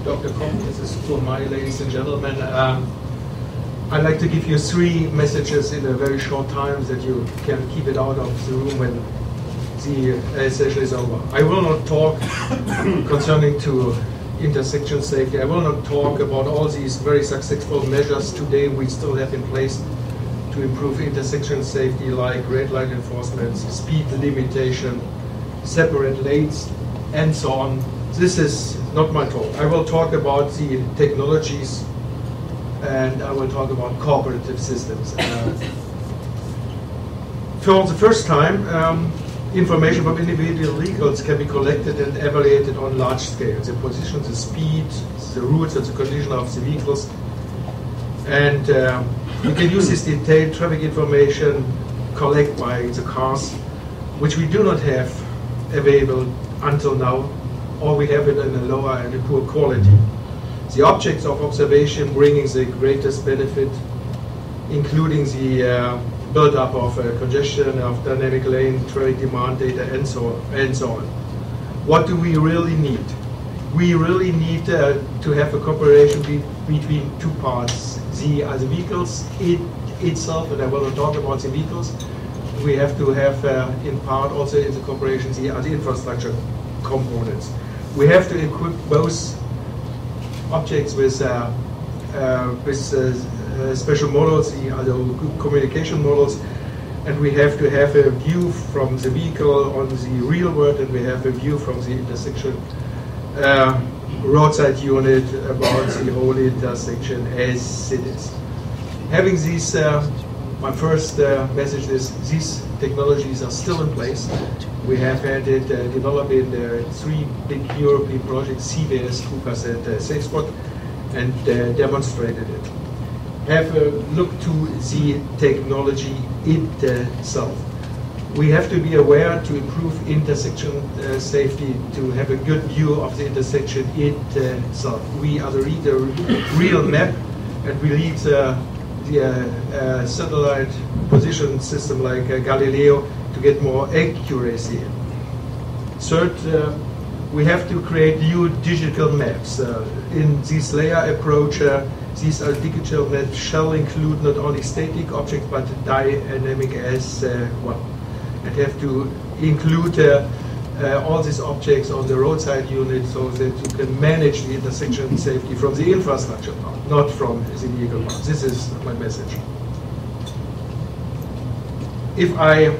Dr. Koch, this is for my ladies and gentlemen. I'd like to give you 3 messages in a very short time that you can keep it out of the room when the session is over. I will not talk concerning to intersection safety. I will not talk about all these very successful measures today we still have in place to improve intersection safety, like red light enforcement, speed limitation, separate lanes, and so on. This is not my talk. I will talk about the technologies, and I will talk about cooperative systems. For the first time, information from individual vehicles can be collected and evaluated on large scale. The position, the speed, the routes, and the condition of the vehicles. And we can use this detailed traffic information collected by the cars, which we do not have available until now, or we have it in a lower and a poor quality. The objects of observation bringing the greatest benefit, including the build-up of congestion, of dynamic lane, traffic demand data, and so on. What do we really need? We really need to have a cooperation between 2 parts. The vehicles itself, and I will not talk about the vehicles. We have to have in part also in the cooperation the infrastructure components. We have to equip both objects with special models, the communication models, and we have to have a view from the vehicle on the real world, and we have a view from the intersection roadside unit about the whole intersection as it is. Having these, my first message is these technologies are still in place. We have had it developed in 3 big European projects, CVS, KUKAS, and SafeSpot, and demonstrated it. Have a look to the technology itself. We have to be aware to improve intersection safety, to have a good view of the intersection itself. We are the real map, and we need the satellite position system like Galileo to get more accuracy. Third, we have to create new digital maps. In this layer approach, these digital maps shall include not only static objects but dynamic as well, and have to include all these objects on the roadside unit so that you can manage the intersection safety from the infrastructure part, not from the vehicle part. This is my message. If I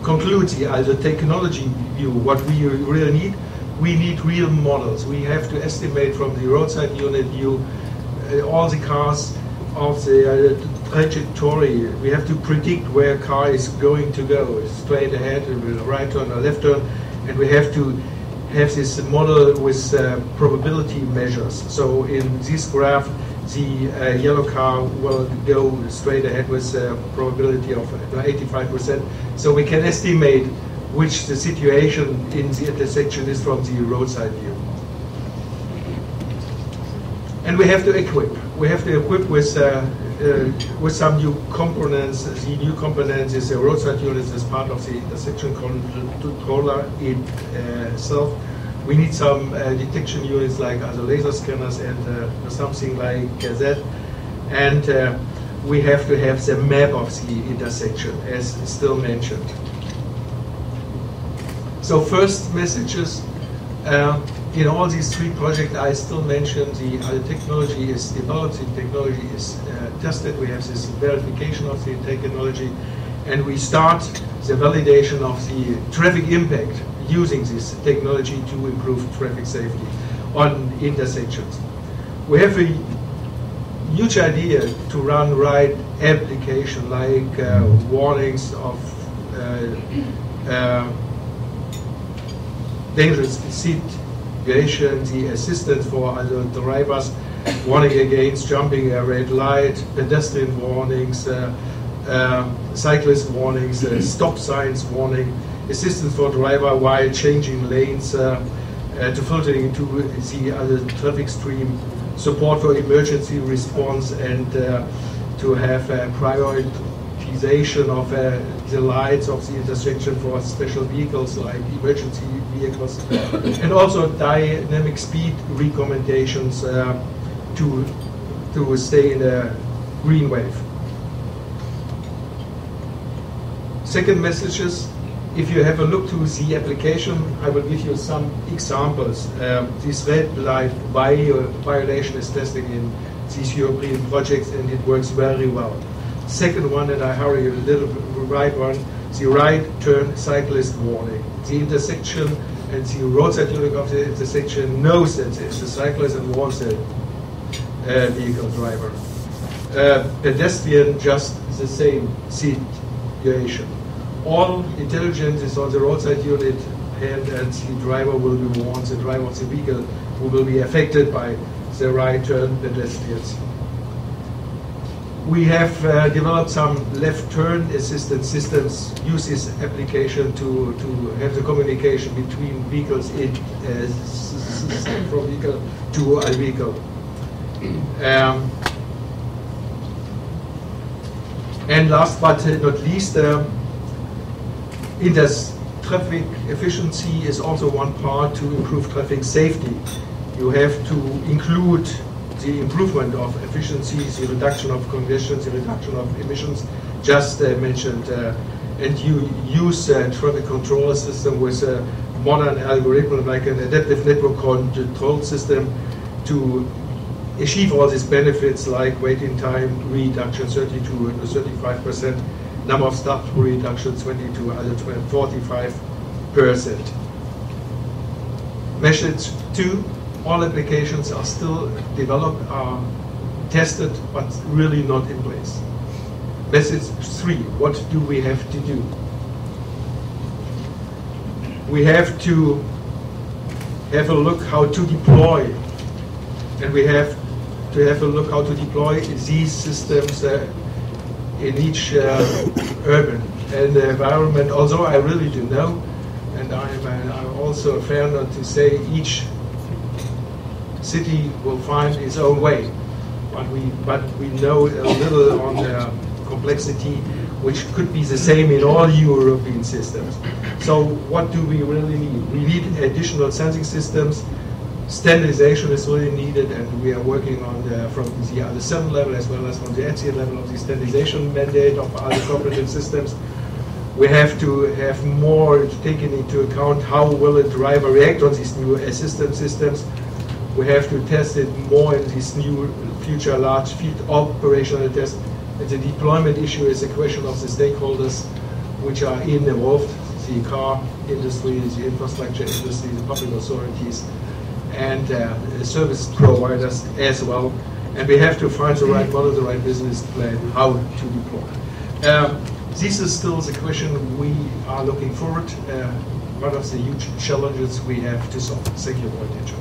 conclude the technology view, what we really need, we need real models. We have to estimate from the roadside unit view all the cars of the trajectory. We have to predict where a car is going to go, straight ahead, a right turn, a left turn, and we have to have this model with probability measures. So in this graph, the yellow car will go straight ahead with a probability of 85%. So we can estimate which the situation in the intersection is from the roadside view. And we have to equip. We have to equip with some new components. The new components is the roadside units as part of the intersection controller itself. We need some detection units like other laser scanners and something like that. And we have to have the map of the intersection, as still mentioned. So first messages, in all these 3 projects I still mentioned the technology is developed, the technology is tested, we have this verification of the technology, and we start the validation of the traffic impact using this technology to improve traffic safety on intersections. We have a huge idea to run right application like warnings of dangerous situation, the assistance for other drivers, warning against jumping a red light, pedestrian warnings, cyclist warnings, stop signs warning, assistance for driver while changing lanes, to filtering into the other traffic stream, support for emergency response, and to have priority prioritization of the lights of the intersection for special vehicles like emergency vehicles, and also dynamic speed recommendations to stay in a green wave. Second message is, if you have a look to the application, I will give you some examples. This red light violation is testing in these European projects, and it works very well. Second one, and I hurry a little bit, right one, the right turn cyclist warning. The intersection and the roadside unit of the intersection knows that it's a cyclist and warns the vehicle driver. Pedestrian, just the same situation. All intelligence is on the roadside unit, and the driver will be warned, the driver of the vehicle who will be affected by the right turn pedestrians. We have developed some left turn assistance systems, use this application to have the communication between vehicles from vehicle to a vehicle. And last but not least, traffic efficiency is also one part to improve traffic safety. You have to include the improvement of efficiency, the reduction of congestion, the reduction of emissions, just mentioned, and you use a traffic control system with a modern algorithm like an adaptive network control system to achieve all these benefits like waiting time reduction 32 to 35%, number of stop reduction 20 to 45%. Message 2, all applications are still developed, are tested, but really not in place. Message 3, what do we have to do? We have to have a look how to deploy, and we have to have a look how to deploy these systems in each urban and environment. Although I really do know, and I'm also a fan not to say each city will find its own way, but we know a little on the complexity, which could be the same in all European systems. So what do we really need? We need additional sensing systems. Standardization is really needed, and we are working on from the other 7 level as well as from the NCA level of the standardization mandate of other cooperative systems. We have to have more taken into account how will a driver react on these new assistance systems. We have to test it more in these new future large field operational tests. And the deployment issue is a question of the stakeholders which are involved, the car industry, the infrastructure industry, the public authorities, and service providers as well. And we have to find the right model, the right business plan, how to deploy. This is still the question we are looking forward. One of the huge challenges we have to solve. Thank you very much.